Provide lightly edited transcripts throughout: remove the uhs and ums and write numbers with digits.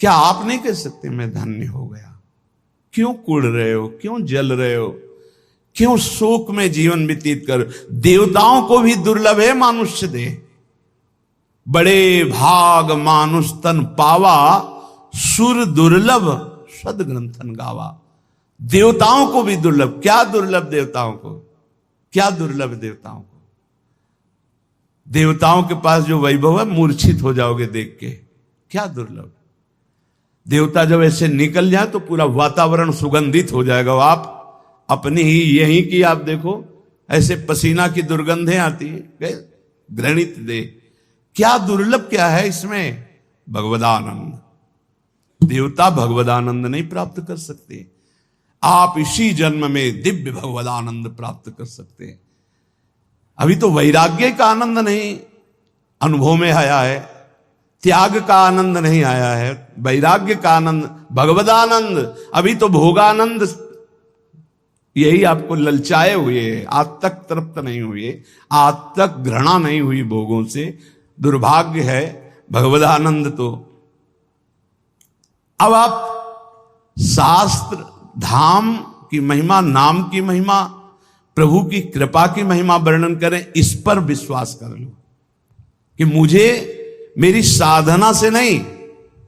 क्या आप नहीं कह सकते मैं धन्य हो गया? क्यों कुड़ रहे हो, क्यों जल रहे हो, क्यों शोक में जीवन व्यतीत कर? देवताओं को भी दुर्लभ है मानुष्य देह, बड़े भाग मानुष तन पावा, सुर दुर्लभ सद ग्रंथन गावा। देवताओं को भी दुर्लभ। क्या दुर्लभ देवताओं को? क्या दुर्लभ देवताओं को? देवताओं के पास जो वैभव है मूर्छित हो जाओगे देख के। क्या दुर्लभ। देवता जब ऐसे निकल जाए तो पूरा वातावरण सुगंधित हो जाएगा। आप अपनी ही यहीं की आप देखो, ऐसे पसीना की दुर्गंधें आती है, घृणित दे। क्या दुर्लभ क्या है इसमें? भगवदानंद। देवता भगवदानंद नहीं प्राप्त कर सकते, आप इसी जन्म में दिव्य भगवदानंद प्राप्त कर सकते हैं। अभी तो वैराग्य का आनंद नहीं अनुभव में आया है, त्याग का आनंद नहीं आया है, वैराग्य का आनंद, भगवदानंद। अभी तो भोगानंद यही आपको ललचाए हुए है, आज तक तृप्त नहीं हुए, आज तक घृणा नहीं हुई भोगों से। दुर्भाग्य है। भगवदानंद तो अब आप शास्त्र, धाम की महिमा, नाम की महिमा, प्रभु की कृपा की महिमा वर्णन करें, इस पर विश्वास कर लो कि मुझे मेरी साधना से नहीं,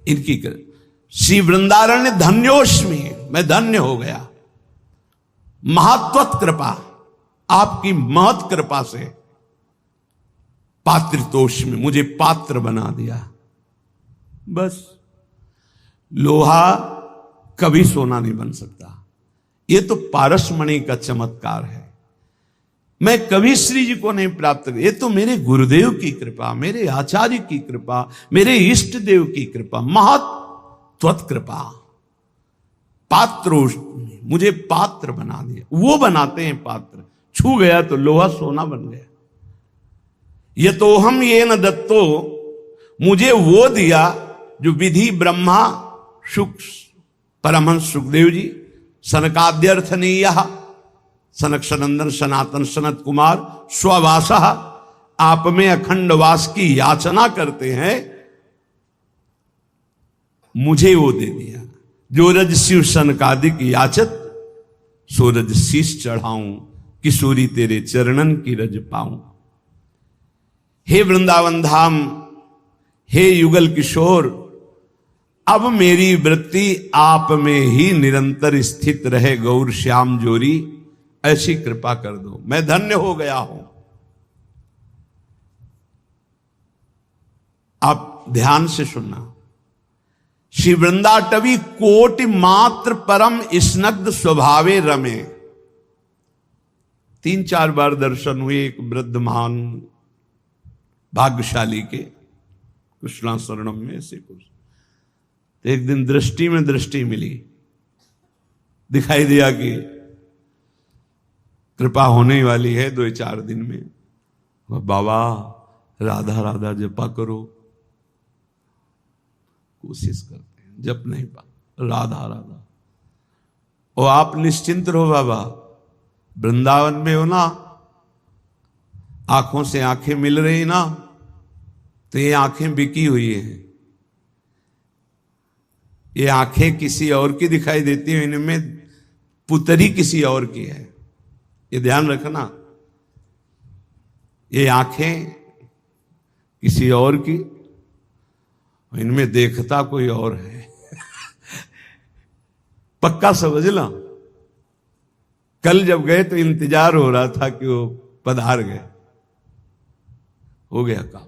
इनकी श्री वृंदारण्य धन्योष्मि, मैं धन्य हो गया। महत्वत कृपा, आपकी महत कृपा से पात्रितोष्मि, मुझे पात्र बना दिया। बस लोहा कभी सोना नहीं बन सकता। यह तो पारसमणि का चमत्कार है। मैं कभी श्री जी को नहीं प्राप्त कर, ये तो मेरे गुरुदेव की कृपा, मेरे आचार्य की कृपा, मेरे इष्ट देव की कृपा, महत्वत कृपा। पात्रो, मुझे पात्र बना दिया। वो बनाते हैं पात्र, छू गया तो लोहा सोना बन गया। ये तो हम ये न दत्तो, मुझे वो दिया जो विधि ब्रह्मा सुख परमहंस सुखदेव जी, सनकाद्यर्थनीय सनक सनंदन सनातन सनत कुमार स्ववासा, आप में अखंड वास की याचना करते हैं, मुझे वो दे दिया। जो रज शिव सनकादिक याचत, सो रज शीश चढ़ाऊं, किशोरी तेरे चरणन की रज पाऊं। हे वृंदावन धाम, हे युगल किशोर, अब मेरी वृत्ति आप में ही निरंतर स्थित रहे गौर श्याम जोरी, ऐसी कृपा कर दो, मैं धन्य हो गया हूं। आप ध्यान से सुनना। श्री वृंदाटवी कोटि मात्र परम स्नग्ध स्वभावे रमे। 3-4 बार दर्शन हुए एक वृद्ध महान भाग्यशाली के कृष्णा शरणम में से कुछ। तो एक दिन दृष्टि में दृष्टि मिली, दिखाई दिया कि कृपा होने वाली है 2-4 दिन में। बाबा राधा राधा जपा करो, कोशिश करते हैं, जप नहीं पा, राधा राधा। और आप निश्चिंत रहो बाबा, वृंदावन में हो ना, आंखों से आंखें मिल रही ना, तो ये आंखें बिकी हुई हैं, ये आंखें किसी और की दिखाई देती हैं, इनमें पुतरी किसी और की है, ये ध्यान रखना। ये आंखें किसी और की, इनमें देखता कोई और है। पक्का समझ लो। कल जब गए तो इंतजार हो रहा था कि वो पधार गए, हो गया काम।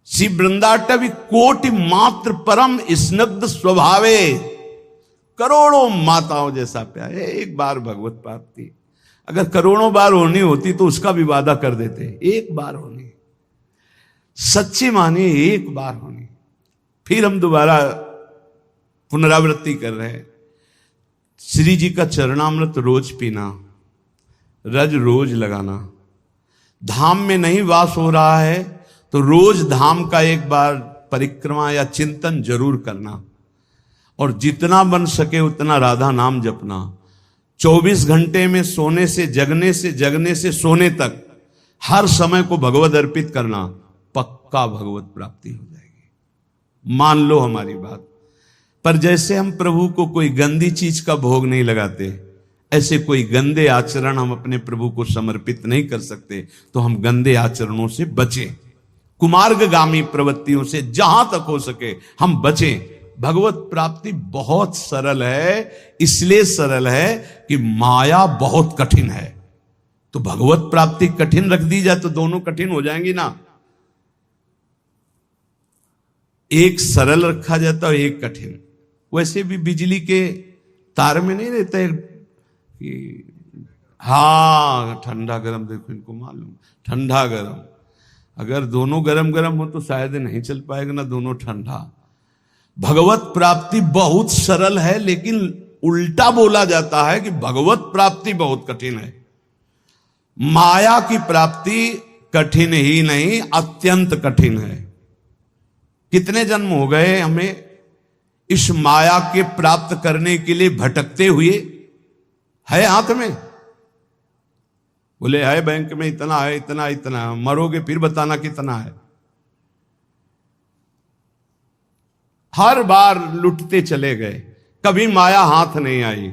श्री वृंदाटवी कोटि मात्र परम स्नग्ध स्वभावे, करोड़ों माताओं जैसा प्यार। एक बार भगवत प्राप्ति अगर करोड़ों बार होनी होती तो उसका भी वादा कर देते, एक बार होनी, सच्ची मानिए एक बार होनी। फिर हम दोबारा पुनरावृत्ति कर रहे हैं। श्री जी का चरणामृत रोज पीना, रज रोज लगाना। धाम में नहीं वास हो रहा है तो रोज धाम का एक बार परिक्रमा या चिंतन जरूर करना, और जितना बन सके उतना राधा नाम जपना। 24 घंटे में सोने से जगने से सोने तक हर समय को भगवत अर्पित करना, पक्का भगवत प्राप्ति हो जाएगी। मान लो हमारी बात। पर जैसे हम प्रभु को कोई गंदी चीज का भोग नहीं लगाते, ऐसे कोई गंदे आचरण हम अपने प्रभु को समर्पित नहीं कर सकते। तो हम गंदे आचरणों से बचें, कुमार्गगामी प्रवृत्तियों से जहां तक हो सके हम बचें। भगवत प्राप्ति बहुत सरल है, इसलिए सरल है कि माया बहुत कठिन है। तो भगवत प्राप्ति कठिन रख दी जाए तो दोनों कठिन हो जाएंगी ना। एक सरल रखा जाता है, एक कठिन। वैसे भी बिजली के तार में नहीं रहते कि हाँ ठंडा गरम, देखो इनको मालूम ठंडा गरम, अगर दोनों गरम गरम हो तो शायद नहीं चल पाएगा ना, दोनों ठंडा। भगवत प्राप्ति बहुत सरल है, लेकिन उल्टा बोला जाता है कि भगवत प्राप्ति बहुत कठिन है। माया की प्राप्ति कठिन ही नहीं, अत्यंत कठिन है। कितने जन्म हो गए हमें इस माया के प्राप्त करने के लिए भटकते हुए। है हाथ में, बोले है बैंक में इतना है, इतना इतना, मरोगे फिर बताना कितना है। हर बार लुटते चले गए, कभी माया हाथ नहीं आई।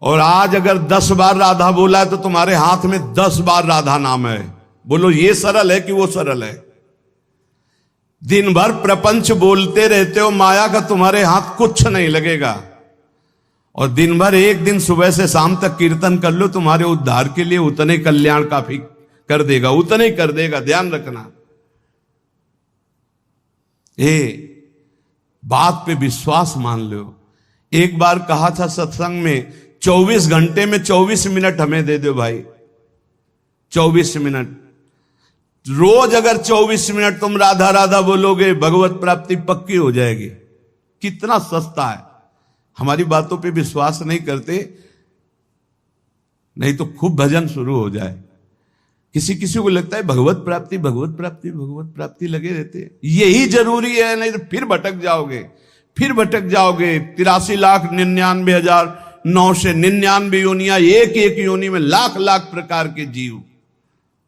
और आज अगर 10 बार राधा बोला है तो तुम्हारे हाथ में 10 बार राधा नाम है। बोलो ये सरल है कि वो सरल है? दिन भर प्रपंच बोलते रहते हो, माया का तुम्हारे हाथ कुछ नहीं लगेगा। और दिन भर एक दिन सुबह से शाम तक कीर्तन कर लो, तुम्हारे उद्धार के लिए उतने कल्याण काफी कर देगा, उतने कर देगा, ध्यान रखना। बात पे विश्वास मान लो। एक बार कहा था सत्संग में, 24 घंटे में 24 मिनट हमें दे दो भाई, 24 मिनट रोज। अगर 24 मिनट तुम राधा राधा बोलोगे, भगवत प्राप्ति पक्की हो जाएगी। कितना सस्ता है। हमारी बातों पे विश्वास नहीं करते, नहीं तो खूब भजन शुरू हो जाए। किसी किसी को लगता है भगवत प्राप्ति भगवत प्राप्ति भगवत प्राप्ति लगे रहते हैं, यही जरूरी है, नहीं तो फिर भटक जाओगे, फिर भटक जाओगे। 83,99,999 योनियां, एक एक योनि में लाख लाख प्रकार के जीव,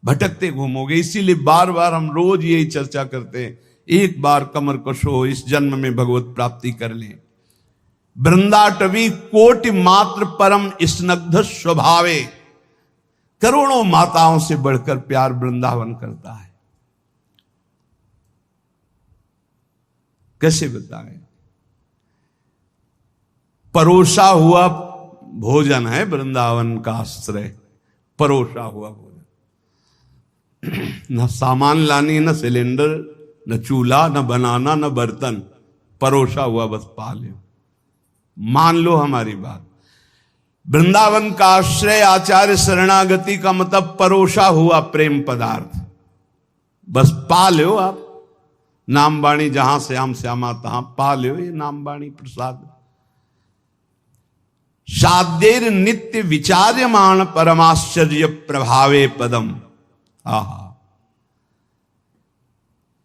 भटकते घूमोगे। इसीलिए बार बार हम रोज यही चर्चा करते हैं, एक बार कमर कशो, इस जन्म में भगवत प्राप्ति कर लें। वृंदाटवी कोटि मात्र परम स्नग्ध स्वभावे, करोड़ों माताओं से बढ़कर प्यार वृंदावन करता है। कैसे बताएं? परोसा हुआ भोजन है वृंदावन का आश्रय, परोसा हुआ भोजन। न सामान लानी, न सिलेंडर, न चूल्हा, न बनाना, न बर्तन, परोसा हुआ बस पा लो। मान लो हमारी बात। वृंदावन का आश्रय, आचार्य शरणागति का मतलब परोसा हुआ प्रेम पदार्थ, बस पा लो आप। नाम बाणी जहां श्याम श्यामा तहां पा लो, ये नाम बाणी प्रसाद। साध्येर नित्य विचार्यमाण परमाश्चर्य प्रभावे पदम। आहा,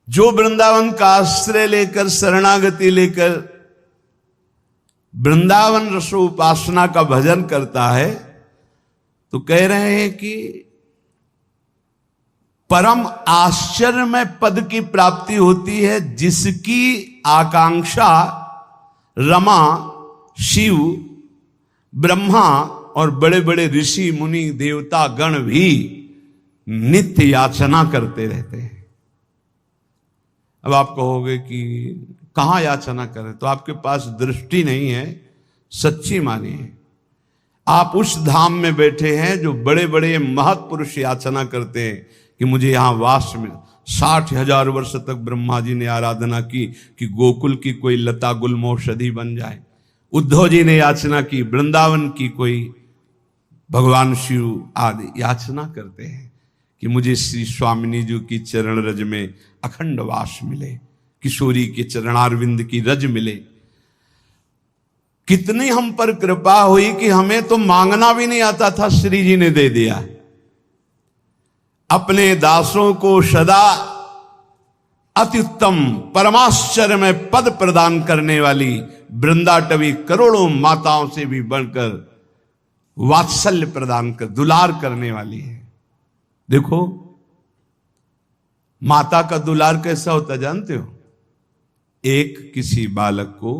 जो वृंदावन का आश्रय लेकर, शरणागति लेकर वृंदावन रसो उपासना का भजन करता है, तो कह रहे हैं कि परम आश्चर्यमय पद की प्राप्ति होती है, जिसकी आकांक्षा रमा, शिव, ब्रह्मा और बड़े बड़े ऋषि मुनि देवता गण भी नित्य याचना करते रहते हैं। अब आप कहोगे कि कहां याचना करें? तो आपके पास दृष्टि नहीं है, सच्ची मानिए। आप उस धाम में बैठे हैं जो बड़े बड़े महत्पुरुष याचना करते हैं कि मुझे यहां वास में 60,000 वर्ष तक ब्रह्मा जी ने आराधना की कि गोकुल की कोई लता गुलमौषधि बन जाए। उद्धव जी ने याचना की वृंदावन की कोई भगवान शिव आदि याचना करते हैं कि मुझे श्री स्वामिनी जी की चरण रज में अखंड वास मिले, किशोरी के चरणारविंद की रज मिले। कितनी हम पर कृपा हुई कि हमें तो मांगना भी नहीं आता था, श्री जी ने दे दिया। अपने दासों को सदा अत्युत्तम परमाश्चर्य में पद प्रदान करने वाली वृंदाटवी करोड़ों माताओं से भी बढ़कर वात्सल्य प्रदान कर, दुलार करने वाली है। देखो माता का दुलार कैसा होता जानते हो? एक किसी बालक को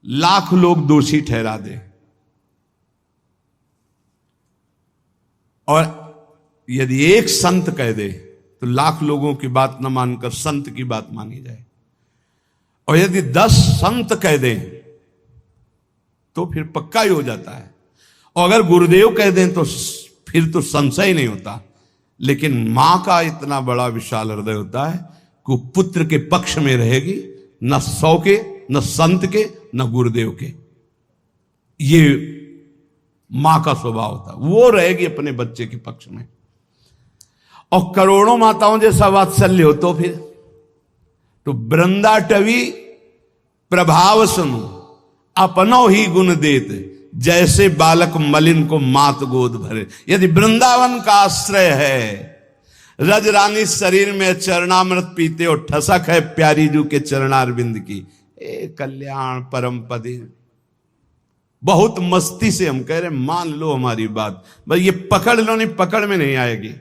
लाख लोग दोषी ठहरा दे, और यदि एक संत कह दे तो लाख लोगों की बात न मानकर संत की बात मानी जाए, और यदि 10 संत कह दें तो फिर पक्का ही हो जाता है, और अगर गुरुदेव कह दें तो फिर तो संशय नहीं होता। लेकिन मां का इतना बड़ा विशाल हृदय होता है कि वो पुत्र के पक्ष में रहेगी, न 100 के, न संत के, न गुरुदेव के। ये मां का स्वभाव होता है, वो रहेगी अपने बच्चे के पक्ष में। और करोड़ों माताओं जैसा वात्सल्य हो तो फिर तो वृंदाटवी प्रभाव सुनो अपनो ही गुण देत, जैसे बालक मलिन को मात गोद भरे। यदि वृंदावन का आश्रय है, रज रानी शरीर में चरणामृत पीते हो, ठसक है प्यारी जू के चरणारविंद की, ए कल्याण परम पदे। बहुत मस्ती से हम कह रहे, मान लो हमारी बात, बस ये पकड़ लो, नहीं पकड़ में नहीं आएगी।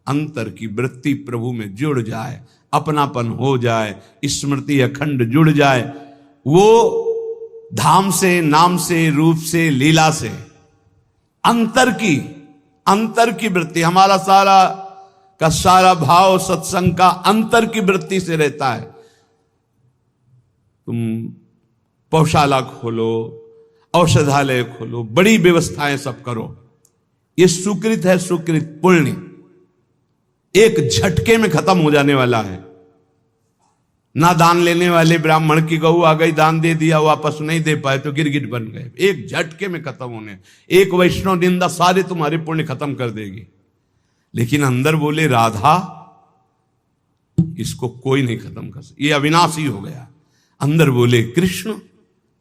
अंतर की वृत्ति प्रभु में जुड़ जाए, अपनापन हो जाए, स्मृति अखंड जुड़ जाए, वो धाम से, नाम से, रूप से, लीला से, अंतर की वृत्ति, हमारा सारा का सारा भाव सत्संग का अंतर की वृत्ति से रहता है। तुम पौशाला खोलो, औषधालय खोलो, बड़ी व्यवस्थाएं सब करो, ये सुकृत है, सुकृत पुण्य एक झटके में खत्म हो जाने वाला है। ना दान लेने वाले ब्राह्मण की गऊ आ गई, दान दे दिया, वापस नहीं दे पाए तो गिरगिट बन गए, एक झटके में खत्म होने। एक वैष्णव निंदा सारे तुम्हारे पुण्य खत्म कर देगी। लेकिन अंदर बोले राधा, इसको कोई नहीं खत्म कर सकता, ये अविनाशी हो गया। अंदर बोले कृष्ण,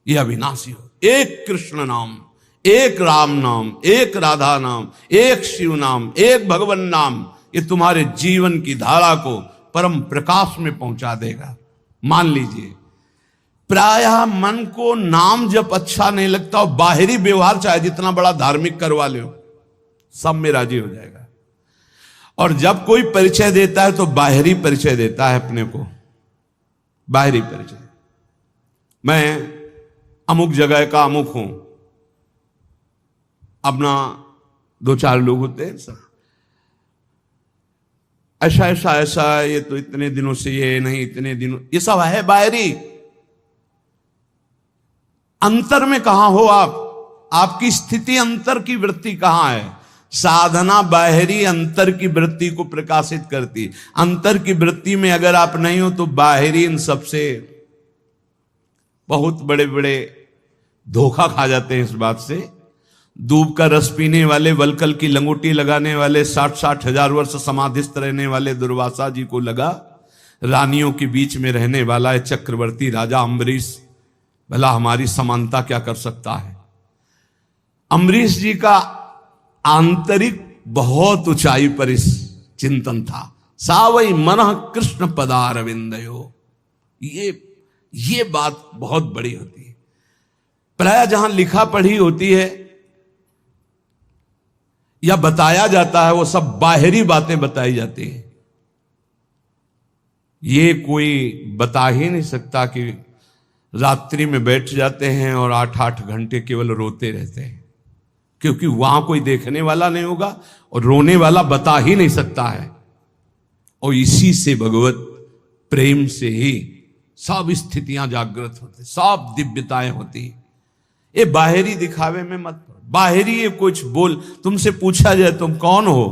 ये अविनाशी हो। एक कृष्ण नाम, एक राम नाम, एक राधा नाम, एक शिव नाम, एक भगवान नाम, ये तुम्हारे जीवन की धारा को परम प्रकाश में पहुंचा देगा। मान लीजिए, प्रायः मन को नाम जब अच्छा नहीं लगता, और बाहरी व्यवहार चाहे जितना बड़ा धार्मिक करवा लो, सब में राजी हो जाएगा। और जब कोई परिचय देता है तो बाहरी परिचय देता है अपने को, बाहरी परिचय, मैं अमुक जगह का अमुक हूं। अपना 2-4 लोग होते हैं सब, ऐसा ऐसा ऐसा, ये तो इतने दिनों से, ये नहीं इतने दिनों, ये सब है बाहरी। अंतर में कहां हो आप? आपकी स्थिति अंतर की वृत्ति कहां है? साधना बाहरी अंतर की वृत्ति को प्रकाशित करती। अंतर की वृत्ति में अगर आप नहीं हो तो बाहरी इन सबसे बहुत बड़े बड़े धोखा खा जाते हैं। इस बात से दूब का रस पीने वाले, वलकल की लंगोटी लगाने वाले, 60-60 हजार वर्ष समाधिस्थ रहने वाले दुर्वासा जी को लगा रानियों के बीच में रहने वाला है चक्रवर्ती राजा अम्बरीश, भला हमारी समानता क्या कर सकता है। अम्बरीश जी का आंतरिक बहुत ऊंचाई पर इस चिंतन था। सावई मनः कृष्ण पदारविंदयो, ये बात बहुत बड़ी होती है। प्राय जहां लिखा पढ़ी होती है या बताया जाता है, वो सब बाहरी बातें बताई जाती हैं। ये कोई बता ही नहीं सकता कि रात्रि में बैठ जाते हैं और 8-8 घंटे केवल रोते रहते हैं, क्योंकि वहां कोई देखने वाला नहीं होगा और रोने वाला बता ही नहीं सकता है। और इसी से भगवत प्रेम से ही सब स्थितियां जागृत होती, सब दिव्यताएं होती। ये बाहरी दिखावे में मत पड़ो। बाहरी ये कुछ बोल, तुमसे पूछा जाए तुम कौन हो,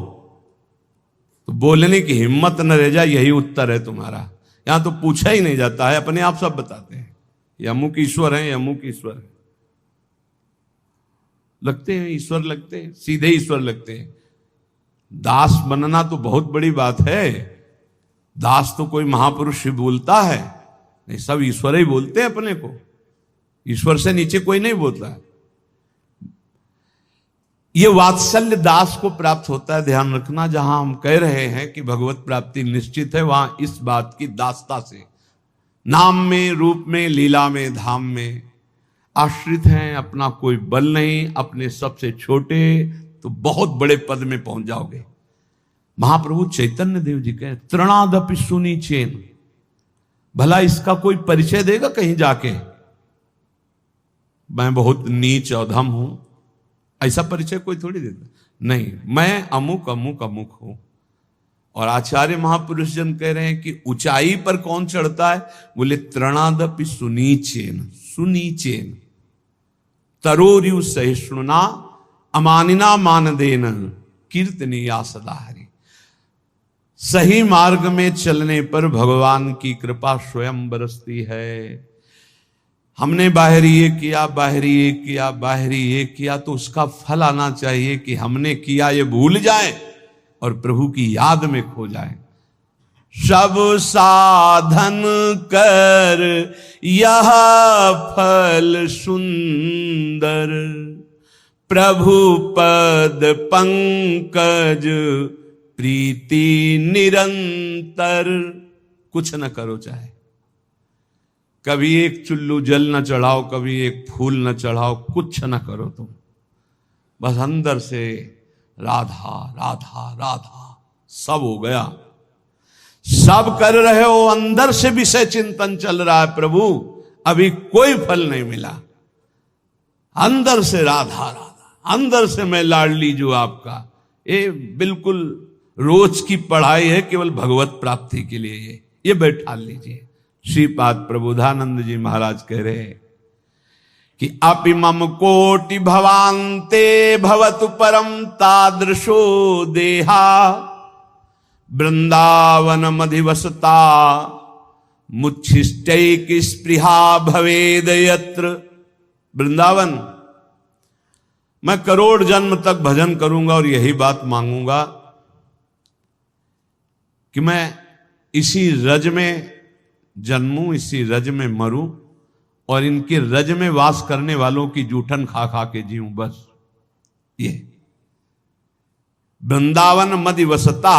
तो बोलने की हिम्मत न रह जाए, यही उत्तर है तुम्हारा। यहां तो पूछा ही नहीं जाता है, अपने आप सब बताते हैं, ये अमुक ईश्वर है, ये अमुक ईश्वर है। लगते हैं ईश्वर, लगते हैं सीधे ईश्वर लगते हैं। दास बनना तो बहुत बड़ी बात है। दास तो कोई महापुरुष ही बोलता है, नहीं सब ईश्वर ही बोलते हैं अपने को। ईश्वर से नीचे कोई नहीं बोलता है। ये वात्सल्य दास को प्राप्त होता है। ध्यान रखना, जहां हम कह रहे हैं कि भगवत प्राप्ति निश्चित है, वहां इस बात की दासता से नाम में, रूप में, लीला में, धाम में आश्रित हैं। अपना कोई बल नहीं, अपने सबसे छोटे तो बहुत बड़े पद में पहुंच जाओगे। महाप्रभु चैतन्य देव जी कहे तृणादपि सुनी चेन, भला इसका कोई परिचय देगा कहीं जाके, मैं बहुत नीच अधम हूं, ऐसा परिचय कोई थोड़ी देता। नहीं, मैं अमुक अमुक अमुक हूं। और आचार्य महापुरुष जन कह रहे हैं कि ऊंचाई पर कौन चढ़ता है? बोले तृणादपि सुनीचेन, सुनीचेन तरोरिव सहिष्णुना अमानिना मानदेन कीर्तनीया सदा हरि। सही मार्ग में चलने पर भगवान की कृपा स्वयं बरसती है। हमने बाहरी ये किया, बाहरी ये किया, बाहरी ये किया, तो उसका फल आना चाहिए कि हमने किया ये भूल जाए और प्रभु की याद में खो जाए। सब साधन कर यह फल सुंदर, प्रभु पद पंकज प्रीति निरंतर। कुछ न करो, चाहे कभी एक चुल्लू जल न चढ़ाओ, कभी एक फूल न चढ़ाओ, कुछ न करो तुम, बस अंदर से राधा राधा राधा सब हो गया। सब कर रहे हो, अंदर से विषय चिंतन चल रहा है, प्रभु अभी कोई फल नहीं मिला। अंदर से राधा राधा, अंदर से मैं लाडली जो आपका। ये बिल्कुल रोज की पढ़ाई है, केवल भगवत प्राप्ति के लिए। ये बैठा लीजिए। श्रीपाद प्रबोधानंद जी महाराज कह रहे हैं कि अपि मम कोटि भवान्ते भवतु परम तादृशो देहा, वृंदावन मधिवसता मुच्छिष्टैक स्पृहा भवेद यत्र। वृंदावन मैं करोड़ जन्म तक भजन करूंगा और यही बात मांगूंगा कि मैं इसी रज में जन्मूं, इसी रज में मरूं और इनके रज में वास करने वालों की जूठन खा खा के जीऊं, बस ये। वृंदावन मधिवसता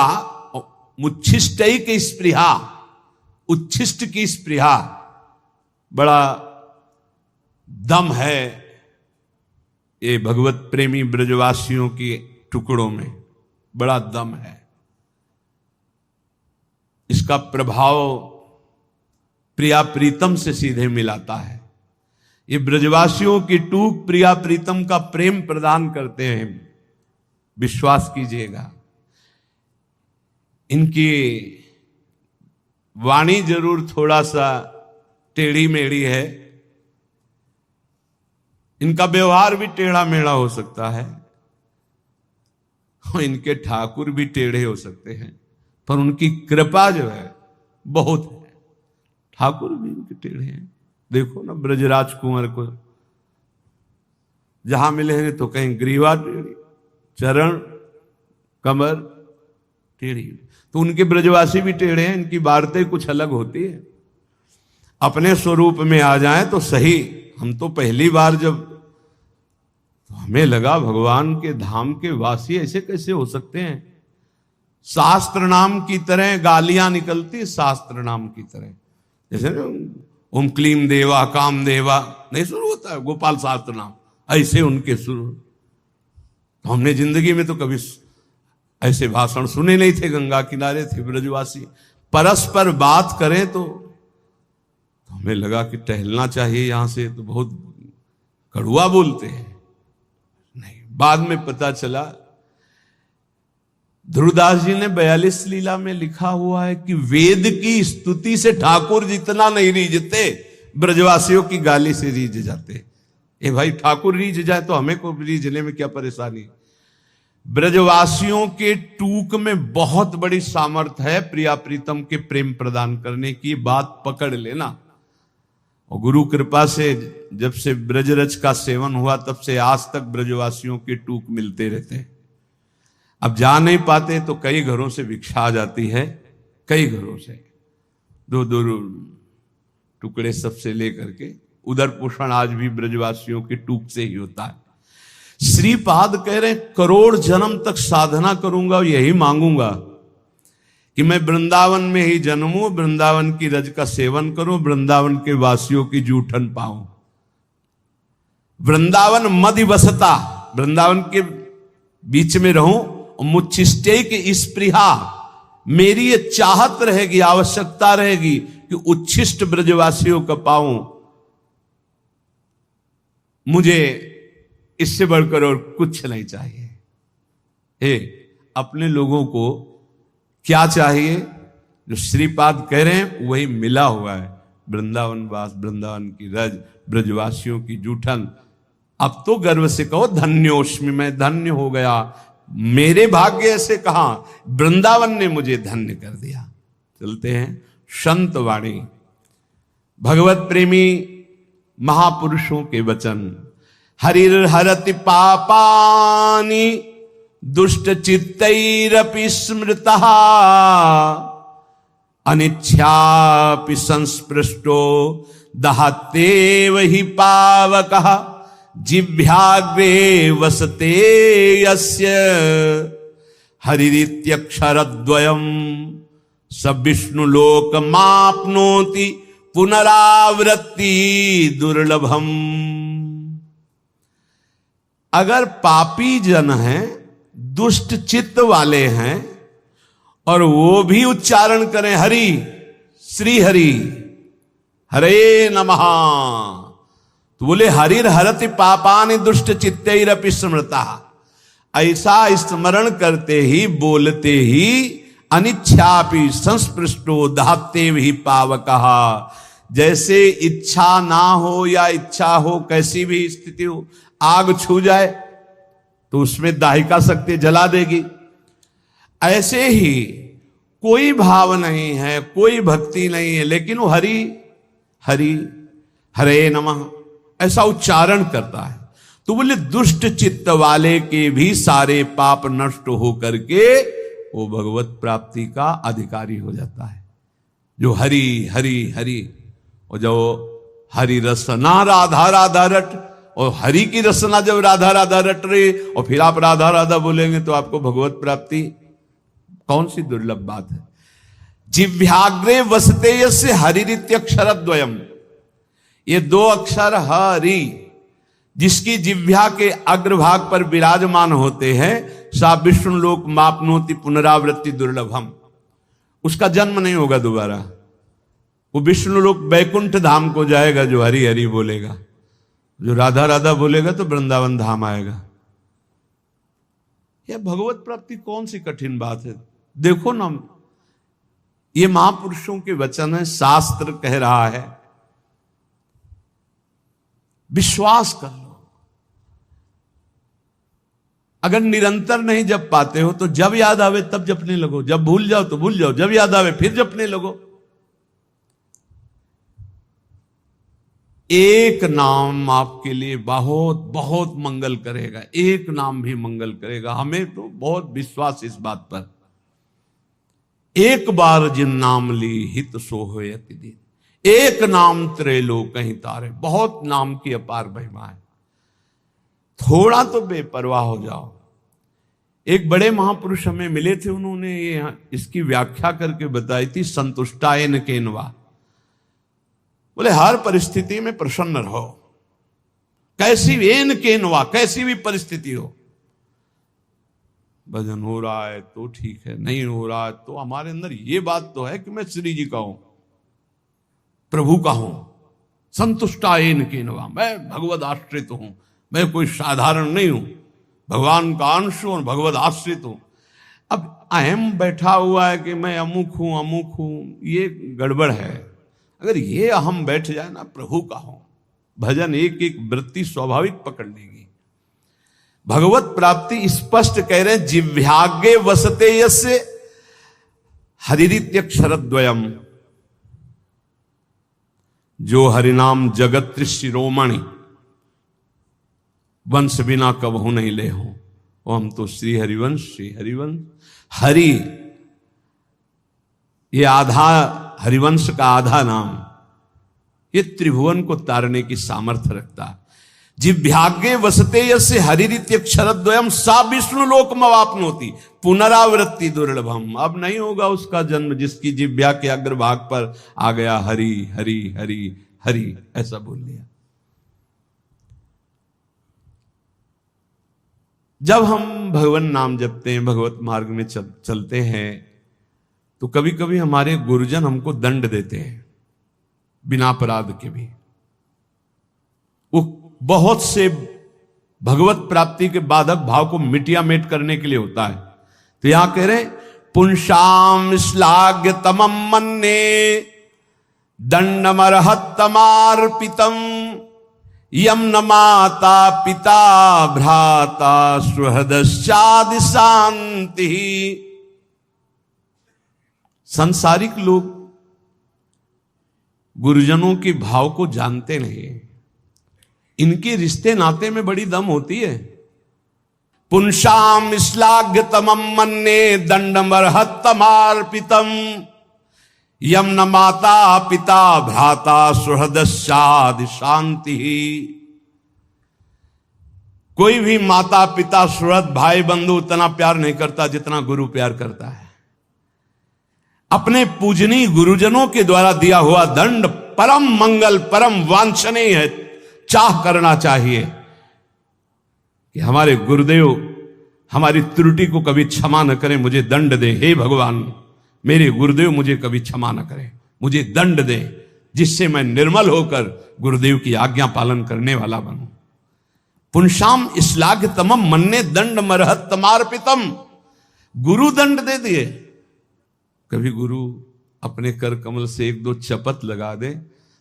मुच्छिष्ट की स्पृहा, उच्छिष्ट की स्पृहा, बड़ा दम है ये भगवत प्रेमी ब्रजवासियों के टुकड़ों में, बड़ा दम है। इसका प्रभाव प्रिया प्रीतम से सीधे मिलाता है। ये ब्रजवासियों की टूक प्रिया प्रीतम का प्रेम प्रदान करते हैं, विश्वास कीजिएगा। इनकी वाणी जरूर थोड़ा सा टेढ़ी मेढ़ी है, इनका व्यवहार भी टेढ़ा मेढ़ा हो सकता है, और इनके ठाकुर भी टेढ़े हो सकते हैं, पर उनकी कृपा जो है बहुत है। ठाकुर भी उनके टेढ़े हैं। देखो ना ब्रजराज कुंवर को जहां मिले हैं तो कहीं ग्रीवा टेढ़ी, चरण कमर टेढ़ी, तो उनके ब्रजवासी भी टेढ़े हैं। इनकी वार्तें कुछ अलग होती है। अपने स्वरूप में आ जाएं तो सही। हम तो पहली बार जब, तो हमें लगा भगवान के धाम के वासी ऐसे कैसे हो सकते हैं। शास्त्र नाम की तरह गालियां निकलती, शास्त्र नाम की तरह, जैसे ना ओम क्लीम देवा काम देवा नहीं शुरू होता है गोपाल शास्त्र नाम, ऐसे उनके शुरू। तो हमने जिंदगी में तो कभी ऐसे भाषण सुने नहीं थे। गंगा किनारे थे ब्रजवासी, परस्पर बात करें तो हमें लगा कि टहलना चाहिए यहां से, तो बहुत कड़ुआ बोलते हैं। नहीं, बाद में पता चला ध्रुवदास जी ने 42 लीला में लिखा हुआ है कि वेद की स्तुति से ठाकुर जितना नहीं रीझते, ब्रजवासियों की गाली से रीझ जाते। ए भाई, ठाकुर रीझ जाए तो हमें को रीझने में क्या परेशानी। ब्रजवासियों के टूक में बहुत बड़ी सामर्थ्य है प्रिया प्रीतम के प्रेम प्रदान करने की, बात पकड़ लेना। और गुरु कृपा से जब से ब्रजरज का सेवन हुआ तब से आज तक ब्रजवासियों के टूक मिलते रहते हैं। अब जा नहीं पाते तो कई घरों से भिक्षा आ जाती है, कई घरों से दो दो टुकड़े सबसे लेकर के। उदर पोषण आज भी ब्रजवासियों के टूक से ही होता है। श्रीपाद कह रहे करोड़ जन्म तक साधना करूंगा और यही मांगूंगा कि मैं वृंदावन में ही जन्मूं, वृंदावन की रज का सेवन करूं, वृंदावन के वासियों की जूठन पाऊं। वृंदावन मधिवसता, वृंदावन के बीच में रहूं, और मुच्छिष्टे की स्पृहा, मेरी ये चाहत रहेगी, आवश्यकता रहेगी कि उच्छिष्ट ब्रजवासियों का पाऊं, मुझे इससे बढ़कर और कुछ नहीं चाहिए। हे, अपने लोगों को क्या चाहिए? जो श्रीपाद कह रहे हैं वही मिला हुआ है। वृंदावन वास, वृंदावन की रज, ब्रजवासियों की जूठन। अब तो गर्व से कहो धन्योस्मि, मैं धन्य हो गया। मेरे भाग्य ऐसे कहा, वृंदावन ने मुझे धन्य कर दिया। चलते हैं संत वाणी, भगवत प्रेमी महापुरुषों के वचन। हरिर हरति पापानि दुष्ट चित्तैरपि स्मृतः, अनिच्छापि संस्पृष्टो दहत्येव हि पावकः, जिह्वाग्रे वसते यस्य हरिरित्यक्षरद्वयम्, स विष्णुलोकमाप्नोति पुनरावृत्ति दुर्लभम। अगर पापी जन हैं, दुष्ट चित्त वाले हैं, और वो भी उच्चारण करें हरि, श्री हरि, हरे नमः, तो बोले हरिर हरति पापानि दुष्ट चित्तैरपि स्मृता। ऐसा स्मरण करते ही, बोलते ही, अनिच्छापि संस्पृष्टो दहत्येव हि पावकः, जैसे इच्छा ना हो या इच्छा हो, कैसी भी स्थिति हो, आग छू जाए तो उसमें दाहिका शक्ति जला देगी। ऐसे ही कोई भाव नहीं है, कोई भक्ति नहीं है, लेकिन वो हरि हरि, हरे नमः ऐसा उच्चारण करता है, तो बोले दुष्ट चित्त वाले के भी सारे पाप नष्ट हो करके वो भगवत प्राप्ति का अधिकारी हो जाता है। जो हरि हरि हरि, और जो हरि रसना राधा राधा रट, और हरि की रसना जब राधा राधा रट रही और फिर आप राधा राधा बोलेंगे तो आपको भगवत प्राप्ति, कौन सी दुर्लभ बात है। जिह्वाग्रे वसते यस्य हरिरित्यक्षरद्वयम्, ये दो अक्षर हरि जिसकी जिह्वा के अग्रभाग पर विराजमान होते हैं, सा विष्णु लोक मापनोति पुनरावृत्ति दुर्लभम, उसका जन्म नहीं होगा दोबारा। वो विष्णु लोक बैकुंठ धाम को जाएगा जो हरि हरि बोलेगा, जो राधा राधा बोलेगा तो वृंदावन धाम आएगा। यह भगवत प्राप्ति कौन सी कठिन बात है। देखो ना, ये महापुरुषों के वचन है, शास्त्र कह रहा है, विश्वास कर लो। अगर निरंतर नहीं जप पाते हो तो जब याद आवे तब जपने लगो, जब भूल जाओ तो भूल जाओ, जब याद आवे फिर जपने लगो। एक नाम आपके लिए बहुत बहुत मंगल करेगा, एक नाम भी मंगल करेगा। हमें तो बहुत विश्वास इस बात पर। एक बार जिन नाम ली हित सो होयति दिन, एक नाम त्रैलोक कहीं तारे। बहुत नाम की अपार महिमा है, थोड़ा तो बेपरवाह हो जाओ। एक बड़े महापुरुष हमें मिले थे, उन्होंने ये इसकी व्याख्या करके बताई थी, संतुष्टायन केनवा। बोले हर परिस्थिति में प्रसन्न रहो, कैसी एन केनवा, कैसी भी परिस्थिति हो। भजन हो रहा है तो ठीक है, नहीं हो रहा है तो हमारे अंदर ये बात तो है कि मैं श्री जी का हूं, प्रभु का हूं। संतुष्टायन केनवा, मैं भगवद आश्रित हूं, मैं कोई साधारण नहीं हूं, भगवान का अंश हूं और भगवद आश्रित हूं। अब अहम बैठा हुआ है कि मैं अमुक हूं अमुक हूं, ये गड़बड़ है। अगर ये अहम बैठ जाए ना, प्रभु का हूं, भजन एक एक वृत्ति स्वाभाविक पकड़ लेगी। भगवत प्राप्ति स्पष्ट कह रहे हैं, जिह्वाग्रे वसते यस्य हरिरित्यक्षरद्वयम्, जो हरिनाम जगत शिरोमणि, वंश बिना कबहू नहीं ले हो। वो हम तो श्री हरिवंश, श्री हरिवंश। हरि ये आधा, हरिवंश का आधा नाम, ये त्रिभुवन को तारने की सामर्थ्य रखता है। जिह्वाग्रे वसते यस्य हरिरित्यक्षरद्वयम्, सा विष्णु लोकमवाप्नोति पुनरावृत्ति दुर्लभम। अब नहीं होगा उसका जन्म जिसकी जिह्वा के अग्रभाग पर आ गया हरि हरि हरि हरि, ऐसा बोल लिया। जब हम भगवान नाम जपते हैं, भगवत मार्ग में चलते हैं, तो कभी कभी हमारे गुरुजन हमको दंड देते हैं। बिना अपराध के भी। वो बहुत से भगवत प्राप्ति के बाधक भाव को मिटियामेट करने के लिए होता है। तो यहां कह रहे पुंसाम श्लाघ्य तमम मन्ने दंडमर्हत्तमार्पितम यम न माता पिता भ्राता सुहृदश्चादि शांति। संसारिक लोग गुरुजनों के भाव को जानते नहीं, इनके रिश्ते नाते में बड़ी दम होती है। पुंसाम श्लाघ्य तमम मन्ने दंडमर्हत्तमार्पितम यम न माता पिता भ्राता सुहृदश्चादि शांति। कोई भी माता पिता सुहृद भाई बंधु उतना प्यार नहीं करता जितना गुरु प्यार करता है। अपने पूजनीय गुरुजनों के द्वारा दिया हुआ दंड परम मंगल परम वांछनीय है। चाह करना चाहिए कि हमारे गुरुदेव हमारी त्रुटि को कभी क्षमा न करें, मुझे दंड दे। हे भगवान, मेरे गुरुदेव मुझे कभी क्षमा न करें, मुझे दंड दे, जिससे मैं निर्मल होकर गुरुदेव की आज्ञा पालन करने वाला बनूं। पुंसाम श्लाघ्य तमम मन्ने दंड मर्हत्तमार्पितम। गुरु दंड दे दिए। कभी गुरु अपने कर कमल से एक दो चपत लगा दे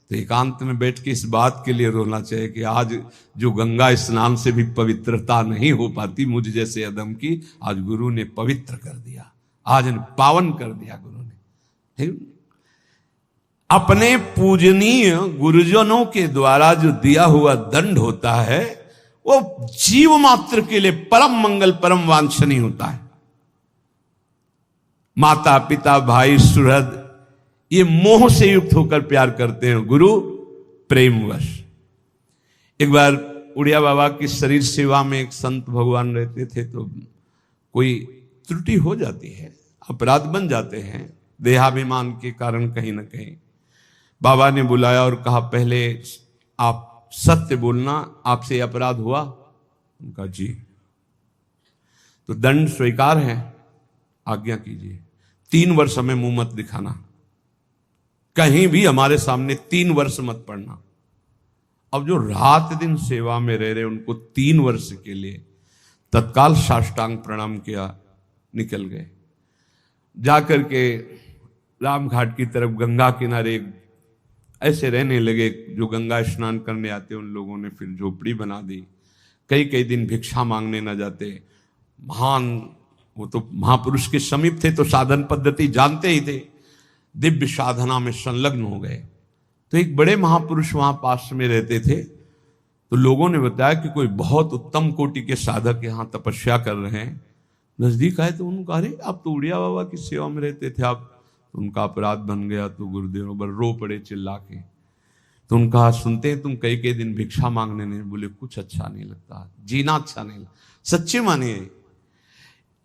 तो एकांत में बैठ के इस बात के लिए रोना चाहिए कि आज जो गंगा स्नान से भी पवित्रता नहीं हो पाती मुझ जैसे अदम की, आज गुरु ने पवित्र कर दिया, आज ने पावन कर दिया गुरु ने। अपने पूजनीय गुरुजनों के द्वारा जो दिया हुआ दंड होता है वो जीव मात्र के लिए परम मंगल परम वांछनीय होता है। माता पिता भाई सुहृद ये मोह से युक्त होकर प्यार करते हैं, गुरु प्रेमवश। एक बार उड़िया बाबा की शरीर सेवा में एक संत भगवान रहते थे, तो कोई त्रुटि हो जाती है, अपराध बन जाते हैं देहाभिमान के कारण कहीं ना कहीं। बाबा ने बुलाया और कहा पहले आप सत्य बोलना, आपसे अपराध हुआ? उनका जी। तो दंड स्वीकार है, आज्ञा कीजिए। 3 वर्ष हमें मुंह मत दिखाना, कहीं भी हमारे सामने 3 वर्ष मत पढ़ना। अब जो रात दिन सेवा में रह रहे उनको 3 वर्ष के लिए तत्काल साष्टांग प्रणाम किया, निकल गए। जाकर के राम घाट की तरफ गंगा किनारे ऐसे रहने लगे। जो गंगा स्नान करने आते उन लोगों ने फिर झोपड़ी बना दी। कई कई दिन भिक्षा मांगने न जाते। महान, वो तो महापुरुष के समीप थे तो साधन पद्धति जानते ही थे, दिव्य साधना में संलग्न हो गए। तो एक बड़े महापुरुष वहां पास में रहते थे, तो लोगों ने बताया कि कोई बहुत उत्तम कोटि के साधक यहाँ तपस्या कर रहे हैं। नजदीक आए तो उन्होंने कहा अरे आप तो उड़िया बाबा की सेवा में रहते थे, आप तो उनका अपराध बन गया। तो गुरुदेव पर रो पड़े चिल्ला के। तो उनका सुनते हैं तुम कई कई दिन भिक्षा मांगने नहीं। बोले कुछ अच्छा नहीं लगता, जीना अच्छा नहीं लगता। सच्चे मानिए,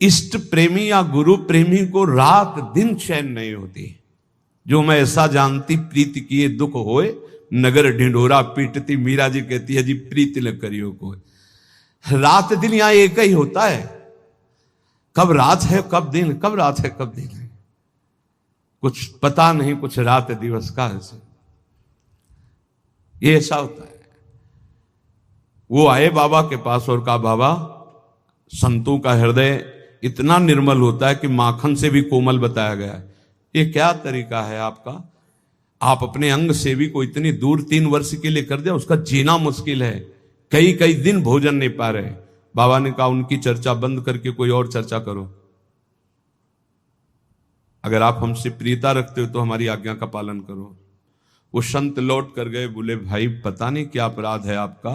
इष्ट प्रेमी या गुरु प्रेमी को रात दिन चैन नहीं होती। जो मैं ऐसा जानती प्रीति किए दुख होए, नगर ढिंढोरा पीटती। मीरा जी कहती है जी प्रीति न करियो को। रात दिन यहां एक ही होता है। कब रात है कब दिन, कब रात है कब दिन है, कुछ पता नहीं। कुछ रात दिवस का ऐसे ये ऐसा होता है। वो आए बाबा के पास और कहा बाबा, संतों का हृदय इतना निर्मल होता है कि माखन से भी कोमल बताया गया है। ये क्या तरीका है आपका? आप अपने अंग सेवी को इतनी दूर 3 वर्ष के लिए कर दिया, उसका जीना मुश्किल है, कई कई दिन भोजन नहीं पा रहे। बाबा ने कहा उनकी चर्चा बंद करके कोई और चर्चा करो। अगर आप हमसे प्रियता रखते हो तो हमारी आज्ञा का पालन करो। वो संत लौट कर गए। बोले भाई पता नहीं क्या अपराध है आपका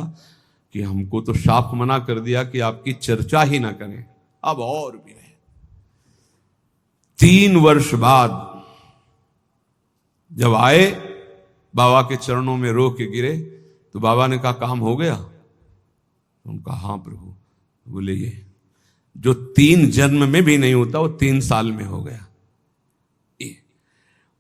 कि हमको तो साफ मना कर दिया कि आपकी चर्चा ही ना करें, अब और भी है। 3 वर्ष बाद जब आए बाबा के चरणों में रो के गिरे तो बाबा ने कहा काम हो गया? उनका हाँ प्रभु। बोले ये जो 3 जन्म में भी नहीं होता वो 3 साल में हो गया।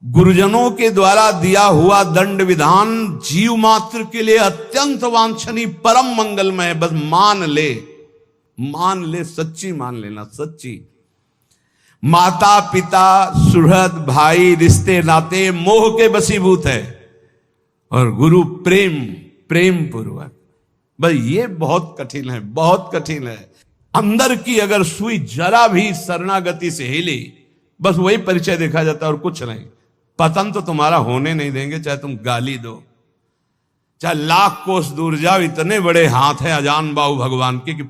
गुरुजनों के द्वारा दिया हुआ दंड विधान जीव मात्र के लिए अत्यंत वांछनीय परम मंगलमय। बस मान ले, सच्ची मान लेना, सच्ची। माता पिता सुहृद भाई रिश्ते नाते मोह के वशीभूत है। और गुरु प्रेम पूर्वक। बस ये बहुत कठिन है, बहुत कठिन है। अंदर की अगर सुई जरा भी शरणागति से हिली, बस वही परिचय देखा जाता है और कुछ नहीं। पतन तो तुम्हारा होने नहीं देंगे, चाहे तुम गाली दो, चाहे लाख कोस दूर जाओ। इतने बड़े हाथ है अजान बाहु भगवान के कि